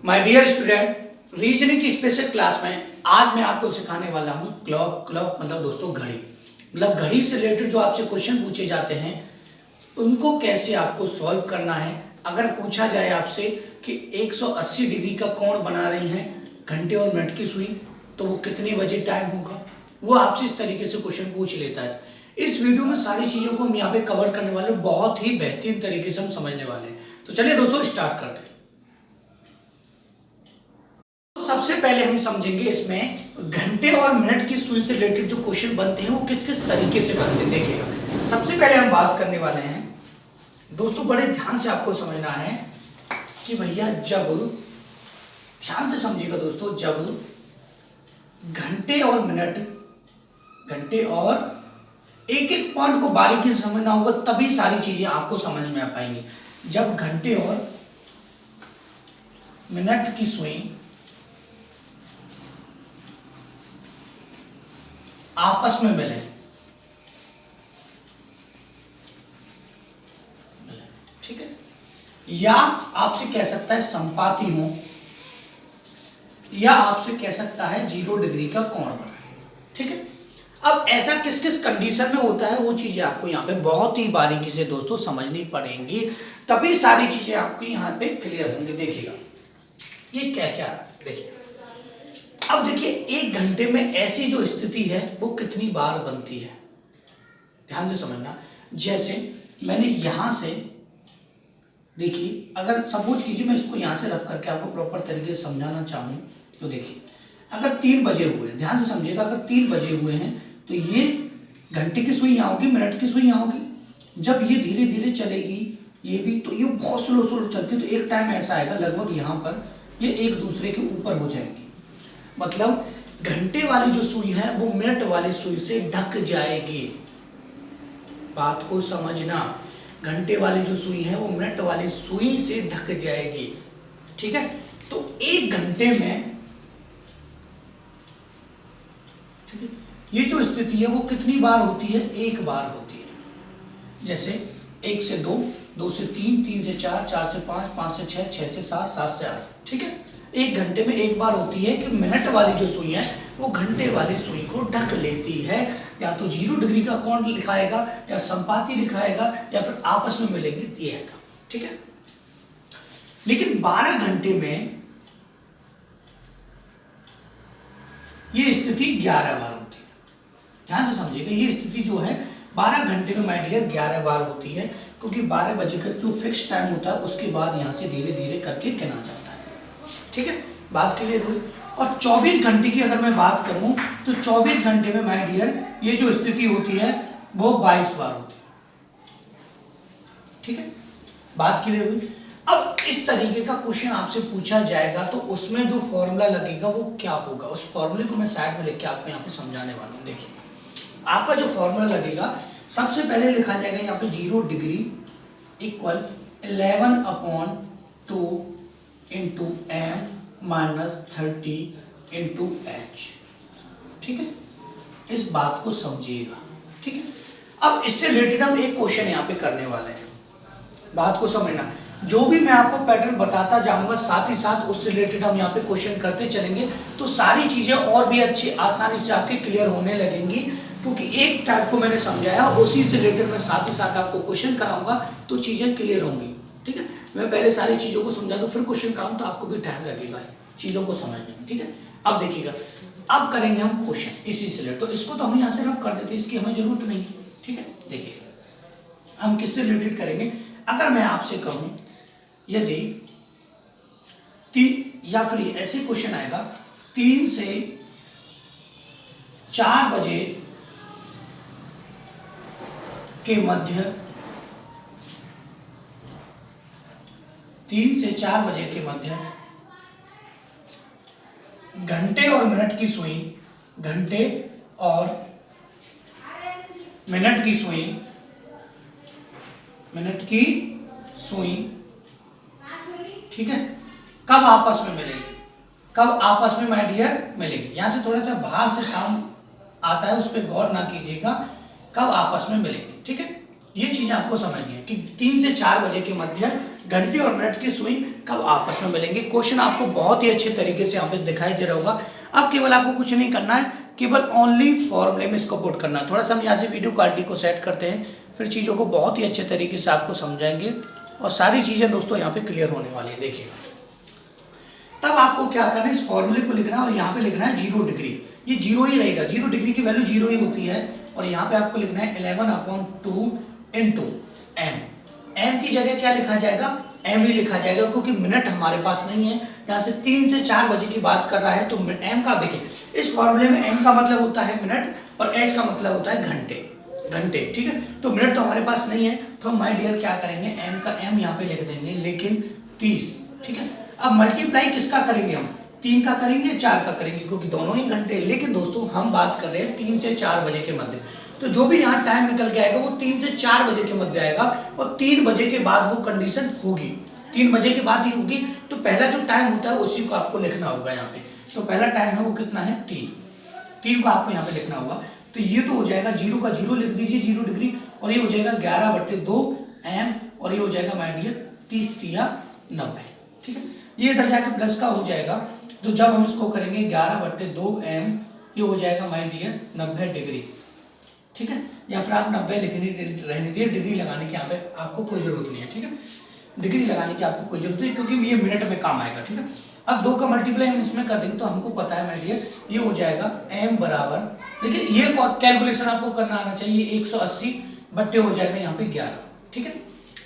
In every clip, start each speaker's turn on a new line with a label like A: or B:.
A: My dear student, reasoning की special class में आज मैं आपको सिखाने वाला हूँ क्लॉक मतलब दोस्तों घड़ी, मतलब घड़ी से रिलेटेड जो आपसे क्वेश्चन पूछे जाते हैं उनको कैसे आपको सॉल्व करना है। अगर पूछा जाए आपसे कि 180 डिग्री का कोण बना रही हैं घंटे और मिनट की सुई, तो वो कितने बजे टाइम होगा, वो आपसे इस तरीके से क्वेश्चन पूछ लेता है। इस वीडियो में सारी चीज़ों को हम यहाँ पे कवर करने वाले, बहुत ही बेहतरीन तरीके से हम समझने वाले हैं। तो चलिए दोस्तों स्टार्ट करते हैं। सबसे पहले हम समझेंगे इसमें घंटे और मिनट की सुई से रिलेटेड जो क्वेश्चन बनते हैं वो किस किस तरीके से बनते हैं। देखिएगा, सबसे पहले हम बात करने वाले हैं दोस्तों, बड़े ध्यान से आपको समझना है कि भैया जब, ध्यान से समझिएगा दोस्तों, जब घंटे और मिनट, घंटे और एक एक पॉइंट को बारीकी से समझना होगा, तभी सारी चीजें आपको समझ में आ पाएंगी। जब घंटे और मिनट की सुई आपस में मिले, ठीक है, या आपसे कह सकता है संपाती हो, या आपसे कह सकता है 0 डिग्री का कोण बनाए, ठीक है। अब ऐसा किस किस कंडीशन में होता है वो चीजें आपको यहाँ पे बहुत ही बारीकी से दोस्तों समझनी पड़ेंगी, तभी सारी चीजें आपको यहाँ पे क्लियर होंगी। देखिएगा ये क्या क्या देखिए, अब देखिए एक घंटे में ऐसी जो स्थिति है वो कितनी बार बनती है, ध्यान से समझना। जैसे मैंने यहां से, देखिए अगर सपोज कीजिए मैं इसको यहां से रफ करके आपको प्रॉपर तरीके से समझाना चाहूं, तो देखिए अगर 3 बजे हुए, ध्यान से समझिएगा, अगर 3 बजे हुए हैं तो ये घंटे की सुई यहां होगी, मिनट की सुई यहां होगी। जब ये धीरे धीरे चलेगी ये भी, तो ये बहुत स्लो स्लो चलती है, तो एक टाइम ऐसा आएगा लगभग यहां पर ये एक दूसरे के ऊपर हो जाएंगे, मतलब घंटे वाली जो सुई है वो मिनट वाली सुई से ढक जाएगी। बात को समझना, घंटे वाली जो सुई है वो मिनट वाली सुई से ढक जाएगी, ठीक है। तो एक घंटे में, ठीक है, ये जो स्थिति है वो कितनी बार होती है, एक बार होती है। जैसे 1 से 2, 2 से 3, 3 से 4, 4 से 5, 5 से 6, 6 से 7, 7 से 8, ठीक है। एक घंटे में एक बार होती है कि मिनट वाली जो सुई है वो घंटे वाली सुई को ढक लेती है, या तो 0 डिग्री का कोण लिखाएगा, या संपाती लिखाएगा, या फिर आपस में मिलेंगे दिएगा, ठीक है। लेकिन 12 घंटे में ये स्थिति 11 बार होती है, ध्यान से समझिएगा। ये स्थिति जो है 12 घंटे में माय डियर 11 बार होती है, क्योंकि 12 बजे का जो फिक्स टाइम होता है उसके बाद यहां से धीरे धीरे करके गिना जाता है, ठीक है। बात क्लियर हुई। और 24 घंटे की अगर मैं बात करूं तो 24 घंटे में माय डियर ये जो स्थिति होती है वो 22 बार होती है, ठीक है। बात क्लियर हुई। अब इस तरीके का क्वेश्चन आपसे पूछा जाएगा तो उसमें जो फॉर्मूला लगेगा वो क्या होगा, उस फॉर्मूले को मैं साइड में लेके आपको यहाँ पे समझाने वाला हूँ। देखिए आपका जो फॉर्मूला लगेगा, सबसे पहले लिखा जाएगा यहाँ पे 0 degree equal 11/2 into M minus 30 into H, ठीक है। इस बात को समझिएगा, ठीक है। अब इससे रिलेटेड हम एक क्वेश्चन यहाँ पे करने वाले हैं, बात को समझना। जो भी मैं आपको पैटर्न बताता जाऊंगा साथ ही साथ उससे रिलेटेड हम यहाँ पे क्वेश्चन करते चलेंगे, तो सारी चीजें और भी अच्छी आसानी से आपके क्लियर होने लगेंगी, क्योंकि एक टाइप को मैंने समझाया उसी से रिलेटेड मैं साथ ही साथ आपको क्वेश्चन कराऊंगा तो चीजें क्लियर होंगी, ठीक है। मैं पहले सारी चीजों को समझा दूं फिर क्वेश्चन कराऊं तो आपको भी टाइम लगेगा चीजों को समझने में, ठीक है। अब देखिएगा, अब करेंगे हम क्वेश्चन इसी से रिलेटेड, तो इसको तो हम यहाँ से रफ कर देते हैं, इसकी हमें जरूरत नहीं, ठीक है। देखिए हम किससे रिलेटेड करेंगे, अगर मैं आपसे कहूं यदि या फिर ऐसे क्वेश्चन आएगा 3 से 4 बजे के मध्य, 3 से 4 बजे के मध्य घंटे और मिनट की सुई, घंटे और मिनट की सुई, मिनट की सुई, ठीक है, कब आपस में मिलेगी, कब आपस में माय डियर मिलेगी। यहां से थोड़ा सा बाहर से साउंड आता है, उस पर गौर ना कीजिएगा, कब आपस में मिलेंगे, ठीक है। ये चीजें आपको समझनी है कि 3 से 4 बजे के मध्य घंटे और मिनट की सुई कब आपस में मिलेंगे। क्वेश्चन आपको बहुत ही अच्छे तरीके से यहाँ पे दिखाई दे रहा होगा। अब केवल आपको कुछ नहीं करना है, केवल ओनली फॉर्मूले में इसको पुट करना है। थोड़ा सा हम यहाँ से वीडियो क्वालिटी को सेट करते हैं, फिर चीज़ों को बहुत ही अच्छे तरीके से आपको समझाएंगे और सारी चीज़ें दोस्तों यहाँ पे क्लियर होने वाली है। देखिए तब आपको क्या करना है, इस फॉर्मूले को लिखना है और यहाँ पे लिखना है 0 डिग्री। ये 0 ही रहेगा, 0 डिग्री की वैल्यू 0 ही होती है। और यहाँ पे आपको लिखना है 11/2 इंटू एम। एम की जगह क्या लिखा जाएगा, एम ही लिखा जाएगा, क्योंकि मिनट हमारे पास नहीं है। यहाँ से 3 से 4 बजे की बात कर रहा है तो एम का देखिए इस फॉर्मूले में एम का मतलब होता है मिनट और एच का मतलब होता है घंटे। घंटे ठीक है, तो मिनट तो हमारे पास नहीं है, तो हम माय डियर क्या करेंगे, एम का एम यहाँ पे लिख देंगे, लेकिन 30 ठीक है। अब मल्टीप्लाई किसका करेंगे, हम 3 का करेंगे 4 का करेंगे, क्योंकि दोनों ही घंटे। लेकिन दोस्तों हम बात कर रहे हैं 3 से 4 बजे के मध्य, तो जो भी यहाँ टाइम निकल के आएगा वो 3 से 4 बजे के मध्य आएगा और 3 बजे के बाद वो कंडीशन होगी, 3 बजे के बाद ही होगी। तो पहला जो टाइम होता है उसी को आपको लिखना होगा यहाँ पे। तो पहला टाइम है वो कितना है, 3 को आपको यहाँ पे लिखना होगा। तो ये तो हो जाएगा 0 का 0 लिख दीजिए 0 डिग्री, और ये हो जाएगा 11/2 एम, और ये हो जाएगा माय डियर 30×90 ठीक है। ये इधर जाके प्लस का हो जाएगा, तो जब हम इसको करेंगे 11/2 एम, ये हो जाएगा माय डियर 90 डिग्री ठीक है। या फिर आप 90 लिखने रहने दिए, डिग्री लगाने की यहाँ पे आपको कोई जरूरत नहीं है ठीक है। डिग्री लगाने की आपको कोई जरूरत नहीं, क्योंकि ये मिनट में काम आएगा ठीक है। अब 2 का मल्टीप्लाई हम इसमें कर देंगे तो हमको पता है माय डियर ये हो जाएगा m बराबर, देखिए ये कैलकुलेशन आपको करना आना चाहिए, 180 बट्टे हो जाएगा यहाँ पे 11 ठीक है।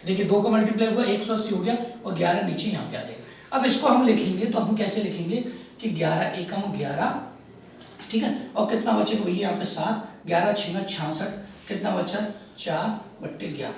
A: देखिए 2 का मल्टीप्लाई हुआ 180 हो गया और 11 नीचे यहाँ पे आ जाएगा। अब इसको हम लिखेंगे तो हम कैसे लिखेंगे कि 11 एकम 11 ठीक है, और कितना बचेगा भैया यहाँ पे 7, 11 6 66, कितना बचा 4/11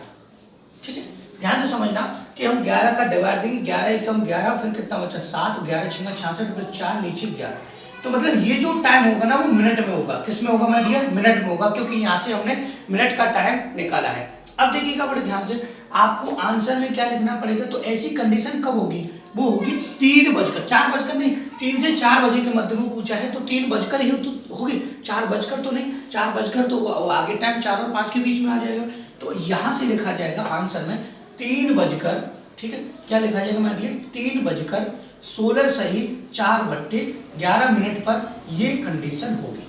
A: ठीक है। ध्यान से समझना कि हम 11 का डिवाइड देंगे, 11 एकम 11, फिर कितना बचा 7, 11 6 66, फिर 4 नीचे 11। तो मतलब ये जो टाइम होगा ना वो मिनट में होगा। किस में होगा माय डियर, मिनट में होगा, क्योंकि यहाँ से हमने मिनट का टाइम निकाला है। अब देखिएगा बड़े ध्यान से, आपको आंसर में क्या लिखना पड़ेगा, तो ऐसी कंडीशन कब होगी, वो होगी 3 बजकर, 4 बजकर नहीं, 3 से 4 बजे के मध्य में पूछा है तो 3 बजकर ही तो होगी, 4 बजकर तो नहीं, 4 बजकर तो आगे टाइम 4 और 5 के बीच में आ जाएगा। तो यहाँ से लिखा जाएगा आंसर में 3 बजकर ठीक है, क्या लिखा जाएगा मैं अगले 3 बजकर 16 सही 4/11 मिनट पर ये कंडीशन होगी।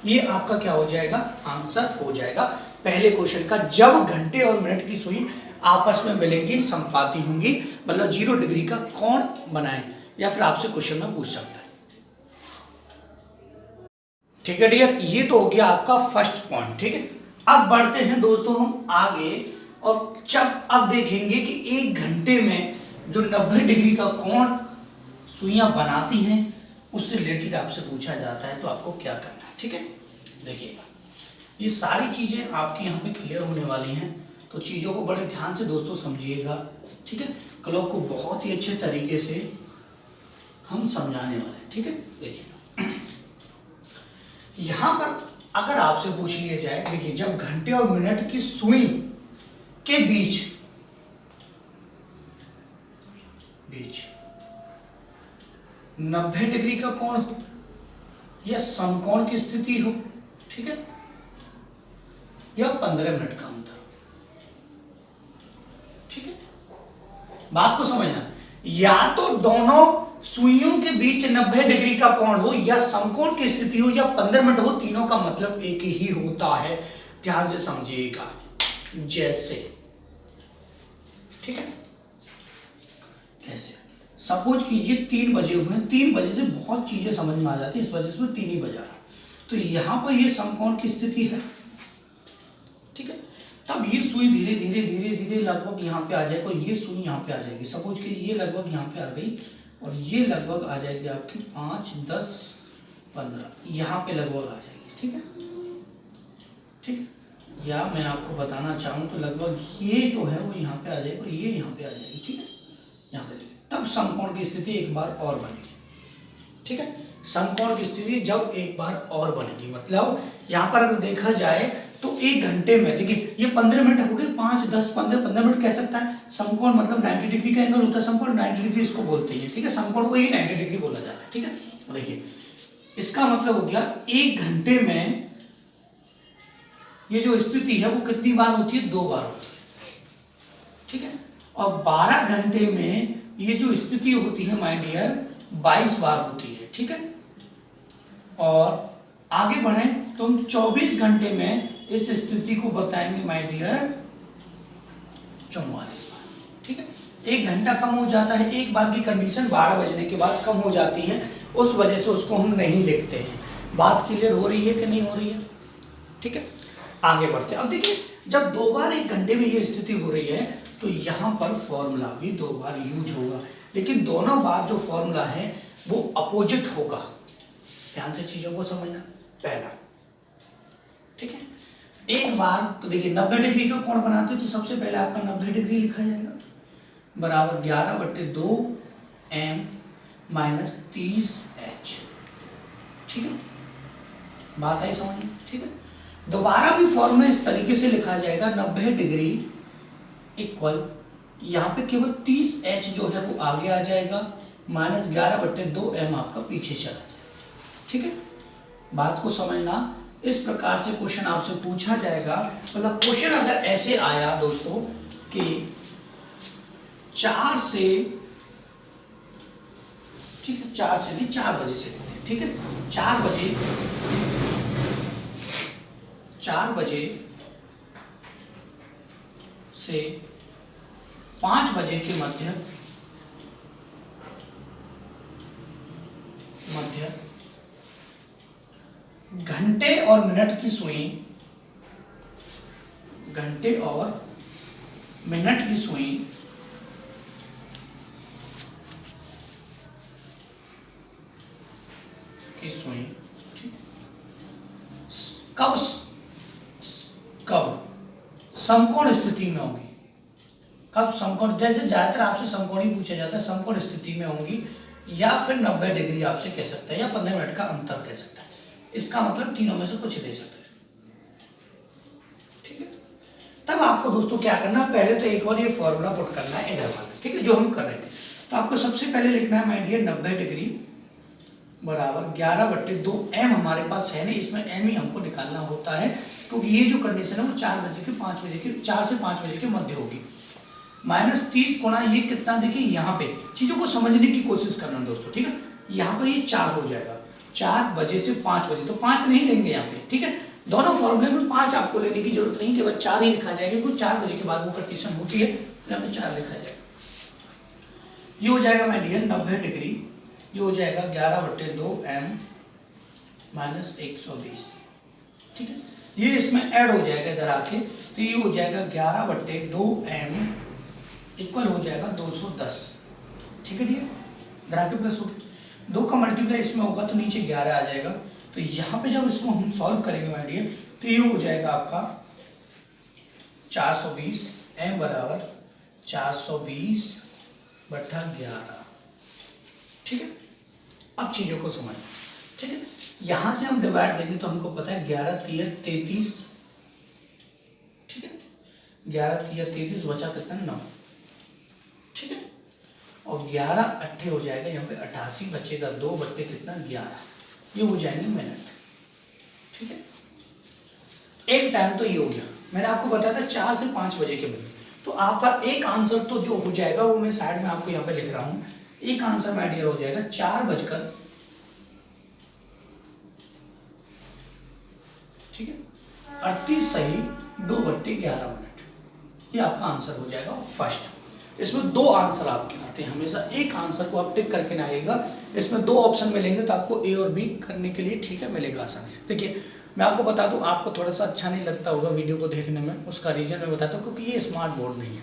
A: ये आपका क्या हो जाएगा, आंसर हो जाएगा पहले क्वेश्चन का। जब घंटे और मिनट की सुई आपस में मिलेंगी, संपाती होंगी, मतलब 0 डिग्री का कोण बनाए, या फिर आपसे क्वेश्चन में पूछ सकता है ठीक है डियर। ये तो हो गया आपका फर्स्ट पॉइंट ठीक है। अब बढ़ते हैं दोस्तों हम आगे, और जब अब देखेंगे कि 1 घंटे में जो 90 डिग्री का कोण सुइयां बनाती हैं उससे रिलेटेड आपसे पूछा जाता है तो आपको क्या करना है ठीक है। देखिएगा ये सारी चीजें आपके यहाँ पे क्लियर होने वाली हैं, तो चीज़ों को बड़े ध्यान से दोस्तों समझिएगा ठीक है। क्लॉक को बहुत ही अच्छे तरीके से हम समझाने वाले हैं ठीक है। देखिए यहाँ पर अगर आपसे पूछ लिया जाए, देखिए जब घंटे और मिनट की सुई के बीच 90 डिग्री का कोण हो या समकोण की स्थिति हो ठीक है, या 15 मिनट का अंतर ठीक है। बात को समझना, या तो दोनों सुइयों के बीच 90 डिग्री का कोण हो या समकोण की स्थिति हो या 15 मिनट हो, तीनों का मतलब एक ही होता है। ध्यान से समझिएगा, जैसे ठीक है, कैसे सपोज कीजिए 3 बजे हुए हैं, 3 बजे से बहुत चीजें समझ में आ जाती है, इस वजह से 3 ही बजा रहा। तो यहां पर ये समकोण की स्थिति है ठीक है। तब ये सुई धीरे धीरे धीरे धीरे लगभग यहाँ पे आ जाएगी और ये सुई यहाँ पे आ जाएगी। सपोज कि ये लगभग यहाँ पे आ गई और ये लगभग आ जाएगी आपकी 5 10 15 यहाँ पे लगभग आ जाएगी ठीक है ठीक है। या मैं आपको बताना चाहूँ तो लगभग ये जो है वो यहाँ पे आ जाएगी और ये यहाँ पे आ जाएगी ठीक है, यहाँ पे। तब समकोण की स्थिति एक बार और बनेगी ठीक है। समकोण की स्थिति जब एक बार और बनेगी, मतलब यहाँ पर अगर देखा जाए तो 1 घंटे में, देखिए ये 15 मिनट हो गए, 5 10 15 मिनट कह सकता है। समकोण मतलब 90 डिग्री का एंगल होता है, समकोण 90 डिग्री इसको बोलते हैं ठीक है, समकोण को ही 90 डिग्री बोला जाता है ठीक है। देखिए इसका मतलब हो गया 1 घंटे में ये जो स्थिति है वो कितनी बार होती है? 2 बार होती है, ठीक है। और 12 घंटे में ये जो स्थिति होती है माय डियर 22 बार होती है, ठीक है। और आगे बढ़े तो हम 24 घंटे में इस स्थिति को बताएंगे माय डियर 44 बार, ठीक है। 1 घंटा कम हो जाता है, एक बार की कंडीशन 12 बजने के बाद कम हो जाती है, उस वजह से उसको हम नहीं लिखते हैं। बात क्लियर हो रही है कि नहीं हो रही है? ठीक है, आगे बढ़ते हैं। अब देखिए, जब 2 बार 1 घंटे में ये स्थिति हो रही है तो यहाँ पर फॉर्मूला भी 2 बार यूज होगा, लेकिन दोनों बार जो फॉर्मूला है वो अपोजिट होगा। ध्यान से चीजों को समझना। पहला, ठीक है, एक बार तो देखिए 90 डिग्री का कोण बनाते तो सबसे पहले आपका 90 डिग्री लिखा जाएगा बराबर 11/2 m माइनस 30h, ठीक है, बात आई समझ में? ठीक है, दोबारा भी फॉर्मूला इस तरीके से लिखा जाएगा 90 डिग्री इक्वल, यहाँ पे केवल 30h जो है वो आगे आ जाएगा, माइनस 11/2 m आपका पीछे चला जाएगा, ठीक है। बात को समझना। इस प्रकार से क्वेश्चन आपसे पूछा जाएगा। मतलब क्वेश्चन अगर ऐसे आया दोस्तों कि 4 से, ठीक है, 4 से नहीं 4 बजे से लेते हैं, ठीक है, 4 बजे से 5 बजे के मध्य घंटे और मिनट की सुई, घंटे और मिनट की सुई कब समकोण स्थिति में होंगी? कब समकोण, जैसे ज्यादातर आपसे समकोण ही पूछा जाता है, समकोण स्थिति में होंगी, या फिर 90 डिग्री आपसे कह सकता है, या 15 मिनट का अंतर कह सकता है। इसका मतलब तीनों में से कुछ दे सकते हैं, ठीक है। तब आपको दोस्तों क्या करना, पहले तो एक बार ये फॉर्मूला पुट करना है इधर वाला, ठीक है, जो हम कर रहे थे। तो आपको सबसे पहले लिखना है माय डियर 90 डिग्री बराबर 11/2 m हमारे पास है नहीं, इसमें m ही हमको निकालना होता है, क्योंकि ये जो कंडीशन है वो 4 बजे के 5 बजे के 4 से 5 बजे के मध्य होगी। माइनस 30 गुणा ये कितना, देखिए यहाँ पे चीजों को समझने की कोशिश करना दोस्तों, ठीक है। यहाँ पर ये 4 हो जाएगा, 4 बजे से 5 बजे, तो 5 नहीं लेंगे यहाँ पे, ठीक है। दोनों फॉर्मूले में 5 आपको लेने की जरूरत नहीं, केवल 4 ही लिखा जाएगा, क्योंकि 4 बजे के बाद वो कंडीशन होती है, यहाँ पे 4 लिखा जाएगा। ये हो जाएगा माय डियर 90 डिग्री, ये हो जाएगा 11/2 m माइनस 120, ठीक है। ये इसमें ऐड हो जाएगा इधर आके, तो ये हो जाएगा 11/2 m इक्वल हो जाएगा 210, ठीक है। इधर आके प्लस हो गया, 2 का मल्टीप्लाई इसमें होगा तो नीचे 11 आ जाएगा। तो यहाँ पे जब इसको हम सॉल्व करेंगे माय डियर, तो ये हो जाएगा आपका 420 m बराबर 420/11, ठीक है। अब चीजों को समझ, ठीक है। यहां से हम डिवाइड देंगे तो हमको पता है 11 3 33, ठीक है, 11 3 33 बचा कितना 9, ठीक है। और 11 8 हो जाएगा, यहाँ पे 88 बचेगा, 2 बट्टे कितना 11, ये हो जाएंगे मिनट, ठीक है। एक टाइम तो ये हो गया, मैंने आपको बताया था 4 से 5 बजे के बीच। तो आपका एक आंसर तो जो हो जाएगा वो मैं साइड में आपको यहाँ पे लिख रहा हूँ, एक आंसर माय डियर हो जाएगा 4:38, ठीक है, सही 2/11 मिनट, ये आपका आंसर हो जाएगा फर्स्ट। इसमें 2 आंसर आपके आते हैं, हमेशा एक आंसर को आप टिक करके ना आएगा, इसमें 2 ऑप्शन मिलेंगे तो आपको ए और बी करने के लिए, ठीक है, मिलेगा आसानी से। देखिए मैं आपको बता दूं, आपको थोड़ा सा अच्छा नहीं लगता होगा वीडियो को देखने में, उसका रीजन मैं बताता हूँ, क्योंकि ये स्मार्ट बोर्ड नहीं है,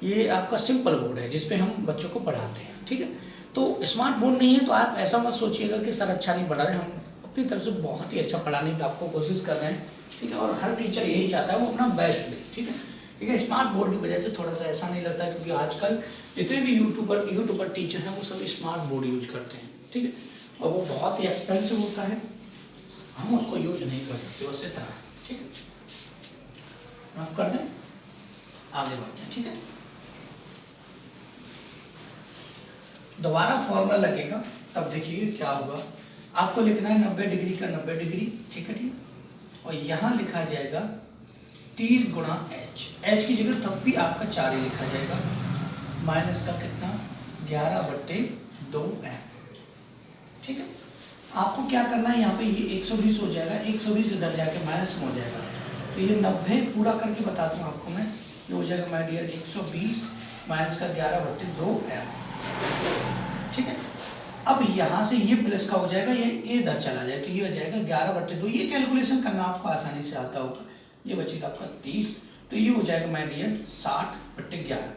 A: ये आपका सिंपल बोर्ड है जिसपे हम बच्चों को पढ़ाते हैं, ठीक है। तो स्मार्ट बोर्ड नहीं है तो आप ऐसा मत सोचिएगा कि सर अच्छा नहीं पढ़ा रहे, हम अपनी तरफ से बहुत ही अच्छा पढ़ाने की आपको कोशिश कर रहे हैं, ठीक है। और हर टीचर यही चाहता है वो अपना बेस्ट दे, ठीक है। लेकिन स्मार्ट बोर्ड की वजह से थोड़ा सा ऐसा नहीं लगता है, क्योंकि आजकल जितने भी यूट्यूबर टीचर हैं वो सभी स्मार्ट बोर्ड यूज करते हैं, ठीक है। और वो बहुत ही एक्सपेंसिव होता है, हम उसको यूज नहीं कर सकते बस इतना, ठीक है। माफ कर दें, आगे बढ़ते हैं, ठीक है। दोबारा फॉर्मूला लगेगा, तब देखिए क्या होगा। आपको लिखना है 90 डिग्री का 90 डिग्री, ठीक है, ठीक। और यहाँ लिखा जाएगा 30 गुणा एच की जगह तब भी आपका 4 ही लिखा जाएगा, माइनस का कितना 11/2m। ठीक है, आपको क्या करना है, यहाँ पे ये 120 हो जाएगा, 120 इधर जाके माइनस में हो जाएगा, तो ये 90 पूरा करके बताता हूँ आपको मैं, ये हो जाएगा माय डियर 120 माइनस का 11/2m। ठीक है, अब यहाँ से ये प्लस का हो जाएगा, ये इधर चला जाए तो ये हो जाएगा 11/2। ये कैलकुलेशन करना आपको आसानी से आता होगा, ये बचेगा आपका 30, तो ये हो जाएगा माय डियर 60/11।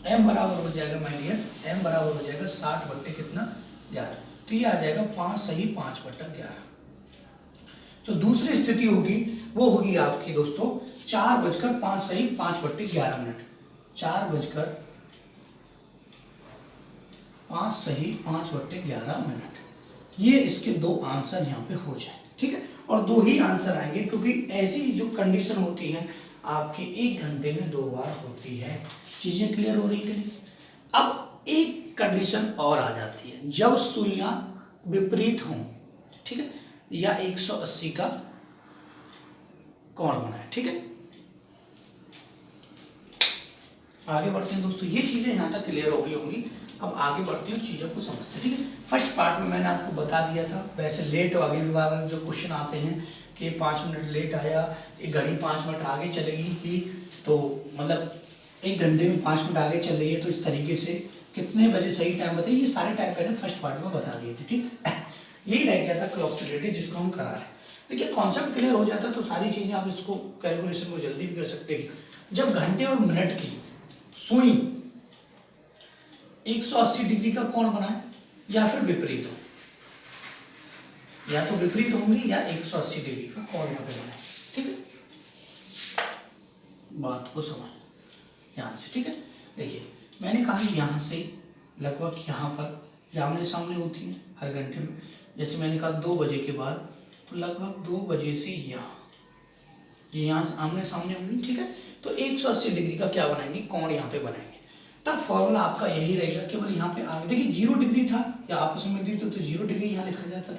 A: m बराबर हो जाएगा माय डियर, m बराबर हो जाएगा 60/11, तो ये आ जाएगा 5 सही 5/11। जो दूसरी स्थिति होगी वो होगी आपकी दोस्तों 4:05 सही 5/11, 4:05 सही 5/11। ये इसके दो आंसर यहाँ पे हो जाए। ठीक है, और दो ही आंसर आएंगे क्योंकि ऐसी जो कंडीशन होती है आपकी 1 घंटे में 2 बार होती है। चीजें क्लियर हो रही है? अब एक कंडीशन और आ जाती है, जब सुइयां विपरीत हों, ठीक है, या 180 का कोण बनाए। ठीक है, आगे बढ़ते हैं दोस्तों, ये चीजें यहां तक क्लियर हो गई होंगी। अब आगे बढ़ते हैं, चीजों को समझते हैं। ठीक है, फर्स्ट पार्ट में मैंने आपको बता दिया था, वैसे लेट आगे वाले जो क्वेश्चन आते हैं कि 5 मिनट लेट आया, एक घड़ी 5 मिनट आगे चलेगी कि, तो मतलब 1 घंटे में 5 मिनट आगे चल रही है, तो इस तरीके से कितने बजे सही टाइम बताइए, ये सारे टाइम मैंने फर्स्ट पार्ट में बता दिए थे। ठीक, यही रह गया था क्लॉक रिलेटेड, जिसको हम करा रहे हैं। देखिए कॉन्सेप्ट क्लियर हो जाता तो सारी चीजें आप इसको कैलकुलेशन को जल्दी भी कर सकते हैं। जब घंटे और मिनट की सुई 180 डिग्री का कोण बनाए या फिर विपरीत हो, या तो विपरीत होंगी या 180 डिग्री का कोण यहाँ पे बनाए। ठीक है, बात को समझ ध्यान से। ठीक है, देखिए मैंने कहा यहाँ से लगभग यहाँ पर आमने सामने होती है हर घंटे में, जैसे मैंने कहा 2 बजे के बाद, तो लगभग 2 बजे से यहाँ से आमने सामने होंगी। ठीक है, तो 180 डिग्री का क्या बनाएंगे, कोण यहाँ पे बनाएंगे। तब फॉर्मूला आपका यही रहेगा, केवल यहाँ पे आगे देखिए 0 डिग्री था या आपस में मिलती तो 0 डिग्री यहाँ लिखा जाता था,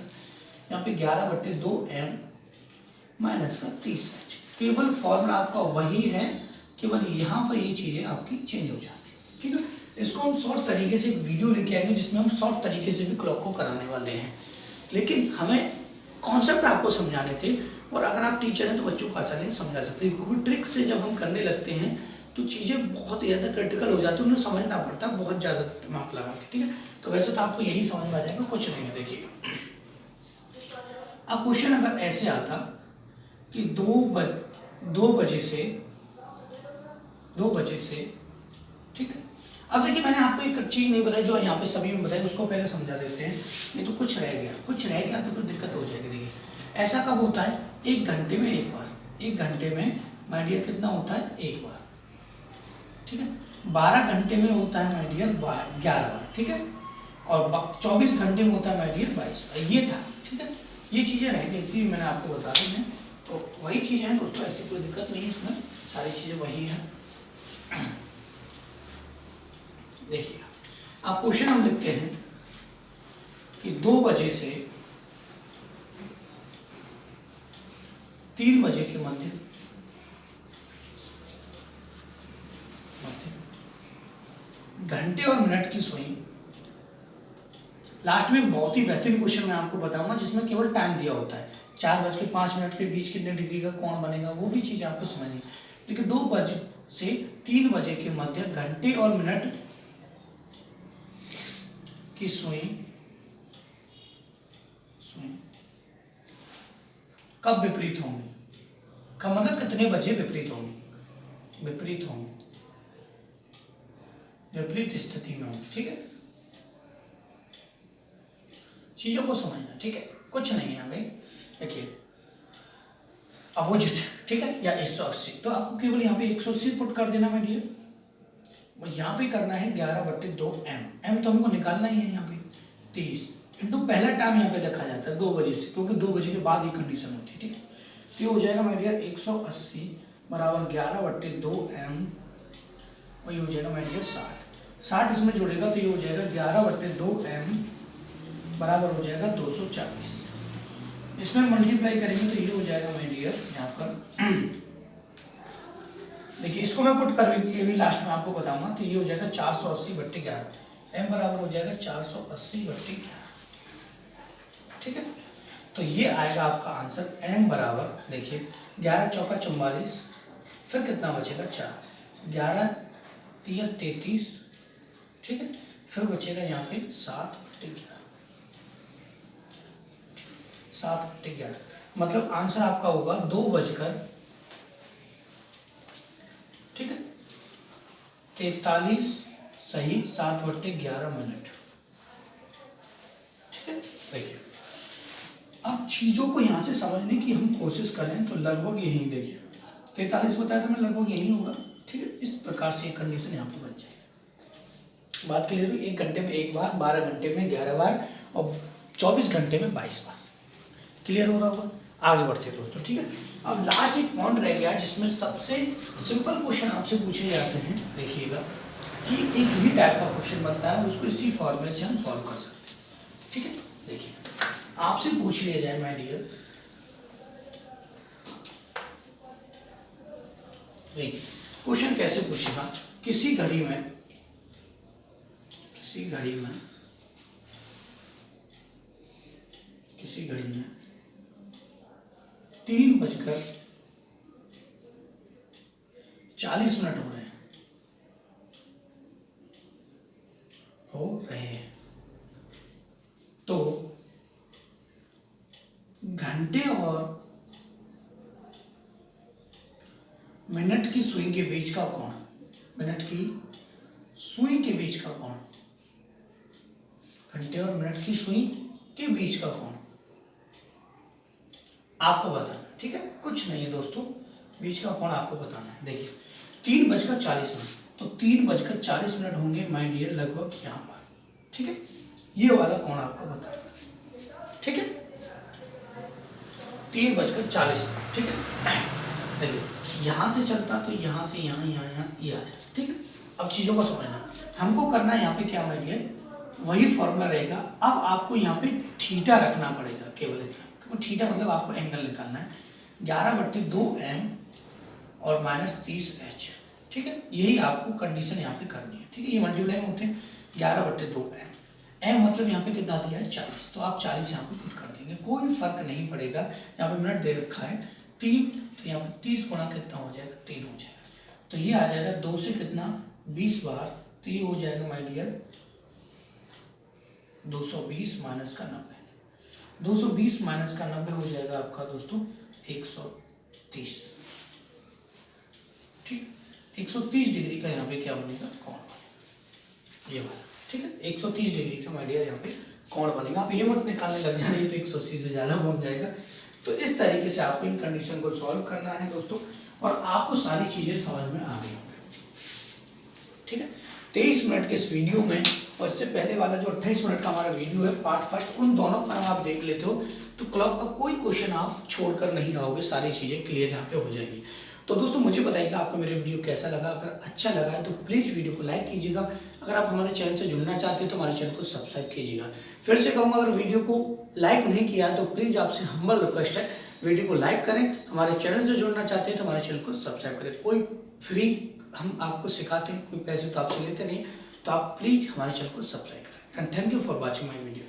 A: यहाँ पे 11/2m माइनस का 30h। केवल फॉर्मूला आपका वही है, केवल यहाँ पर ये चीजें आपकी चेंज हो जाती है। ठीक है, इसको हम शॉर्ट तरीके से एक वीडियो लेके आएंगे जिसमें हम शॉर्ट तरीके से भी क्लॉक को कराने वाले हैं, लेकिन हमें कॉन्सेप्ट आपको समझाने थे, और अगर आप टीचर हैं तो बच्चों को आसानी से समझा सकते हैं, क्योंकि ट्रिक से जब हम करने लगते हैं तो चीज़ें बहुत ज़्यादा क्रिटिकल हो जाती है, उन्हें समझना पड़ता है बहुत ज़्यादा दिमाग लगा के। ठीक है, तो वैसे तो आपको यही समझ में आ जाएगा, कुछ नहीं है। देखिए अब क्वेश्चन अगर ऐसे आता कि 2 बजे से, ठीक है, अब देखिए मैंने आपको एक चीज नहीं बताई जो यहाँ पे सभी में बताई, उसको पहले समझा देते हैं, नहीं तो कुछ रह गया तो फिर दिक्कत हो जाएगी। देखिए ऐसा कब होता है, 1 घंटे में 1 बार, 1 घंटे में माय डियर कितना होता है, 1 बार। ठीक है, 12 घंटे में होता है माय डियर 11 बार। ठीक है, और 24 घंटे में होता है माय डियर 22 बार। ये था। ठीक है, ये चीजें रह गई थी, मैंने आपको बता दी हैं, तो वही चीजें हैं दोस्तों, ऐसी कोई दिक्कत नहीं है इसमें, सारी चीजें वही हैं। देखिए आप क्वेश्चन हम लिखते हैं कि 2 बजे से 3 बजे के मध्य घंटे और मिनट की सुई। लास्ट में बहुत ही बेहतरीन क्वेश्चन मैं आपको बताऊंगा जिसमें केवल टाइम दिया होता है, 4:05 के बीच कितने डिग्री का कोण बनेगा, वो भी चीज आपको समझनी। देखिए 2 बजे से 3 बजे के मध्य घंटे और मिनट की सुई कब विपरीत होंगी, का मतलब कितने बजे विपरीत होंगी, विपरीत स्थिति में होंगी। ठीक है, चीजों को समझना। ठीक है, कुछ नहीं है भाई। देखिए अपोजिट, ठीक है, या 180, तो आपको केवल यहाँ पे 180 पुट कर देना मेरे लिए, यहाँ पे करना है 11/2m, m तो हमको निकालना ही है, यहाँ पे 30 इंटू पहला टाइम यहाँ पे रखा जाता है 2 बजे से, क्योंकि 2 बजे के बाद ही कंडीशन होती है। ठीक है, तो ये हो जाएगा मेरे डियर 180 बराबर 11/2m, और ये हो जाएगा मेरे डियर 60 इसमें जुड़ेगा, तो ये हो जाएगा 11/2m बराबर हो जाएगा 240। इसमें मल्टीप्लाई करेंगे तो ये हो जाएगा मेरे डियर यहाँ पर देखिए इसको मैं पुट करके भी लास्ट में आपको बताऊंगा। तो ये हो जाएगा 480/11, m बराबर हो जाएगा 480/11, ठीक है। तो ये आएगा आपका आंसर, m बराबर देखिए 11 चौका 44, फिर कितना बचेगा 4, 11 3 33, ठीक है। फिर बचेगा यहाँ पे 7/11, 7/11, मतलब आंसर आपका होगा 2 बजकर, ठीक है, 43 सही 7/11 ठीक है। देखिए अब चीजों को यहाँ से समझने की हम कोशिश करें तो लगभग यही, देखिए 43 बताया था मैं, लगभग यही होगा, ठीक है। इस प्रकार से एक कंडीशन यहाँ पे बन जाएगी। बात क्लियर हुई? 1 घंटे में 1 बार, 12 घंटे में 11 बार और 24 घंटे में 22 बार। क्लियर हो रहा होगा? आगे बढ़ते हैं दोस्तों, ठीक है। अब लास्ट एक पॉइंट रह गया जिसमें सबसे सिंपल क्वेश्चन आपसे पूछे जाते हैं। देखिएगा कि एक ही टाइप का क्वेश्चन बनता है, उसको इसी फॉर्मेट से हम सॉल्व कर सकते हैं, ठीक है। देखिए आपसे पूछ लिया जाए माय डियर, देखिए क्वेश्चन कैसे पूछेगा, किसी घड़ी में 3:40 हो रहे हैं, तो घंटे और मिनट की सुई के बीच का कोण, मिनट की सुई के बीच का कोण, घंटे और मिनट की सुई के बीच का कोण आपको बताना, ठीक है। कुछ नहीं है दोस्तों, बीच का कोण आपको बताना है। देखिए 3:40, तो 3:40 होंगे माय डियर लगभग यहाँ पर, ठीक है। ये वाला कोण आपको बताना है, ठीक है, 3:40, ठीक है। देखिए यहाँ से चलता तो यहाँ से यहाँ ये आ जाए, ठीक है। अब चीजों को समझना, हमको करना है यहाँ पे क्या माय डियर, वही फॉर्मूला रहेगा। अब आपको यहाँ पे थीटा रखना पड़ेगा, केवल इतना, क्योंकि थीटा मतलब आपको एंगल निकालना है। 11/2m और -30h, ठीक है। यही आपको कंडीशन यहाँ पे करनी है, ठीक है। ये मल्टीप्लाई में होते हैं 11/2m, m मतलब यहाँ पे कितना दिया है 40, तो आप 40 यहाँ पे पुट कर देंगे, कोई फर्क नहीं पड़ेगा। यहाँ पे मिनट दे रखा है 3, तो यहाँ पे 30 गुणा कितना हो जाएगा, 3 हो जाएगा। तो ये आ जाएगा 2 से कितना 20 बार, तो ये हो जाएगा माय डियर 220 माइनस का 90, 220 माइनस का 90 हो जाएगा आपका दोस्तों 130, ठीक। 130 डिग्री का यहाँ पे क्या बनेगा, कोण बनेगा, ये वाला, ठीक है। 130 डिग्री का माय डियर यहाँ पे कोण बनेगा। आप ये मत निकालने लग जाए तो 180 से ज्यादा बन जाएगा। तो इस तरीके से आपको इन कंडीशन को सॉल्व करना है दोस्तों, और आपको सारी चीजें समझ में आ गई होंगी, ठीक है। 23 मिनट के इस वीडियो में और इससे पहले वाला जो 28 मिनट का हमारा वीडियो है पार्ट फर्स्ट, उन दोनों का आप देख लेते हो तो क्लब का कोई क्वेश्चन आप छोड़कर नहीं रहोगे, सारी चीजें क्लियर यहाँ पे हो जाएंगी। तो दोस्तों मुझे बताइएगा आपको मेरे वीडियो कैसा लगा। अगर अच्छा लगा है तो प्लीज वीडियो को लाइक कीजिएगा। अगर आप हमारे चैनल से जुड़ना चाहते हो तो हमारे चैनल को सब्सक्राइब कीजिएगा। फिर से कहूँगा, अगर वीडियो को लाइक नहीं किया तो प्लीज आपसे हम्बल रिक्वेस्ट है, वीडियो को लाइक करें। हमारे चैनल से जुड़ना चाहते हैं तो हमारे चैनल को सब्सक्राइब करें। कोई फ्री हम आपको सिखाते हैं, कोई पैसे तो आपसे लेते नहीं, तो आप प्लीज हमारे चैनल को सब्सक्राइब करें। Thank you for watching my video.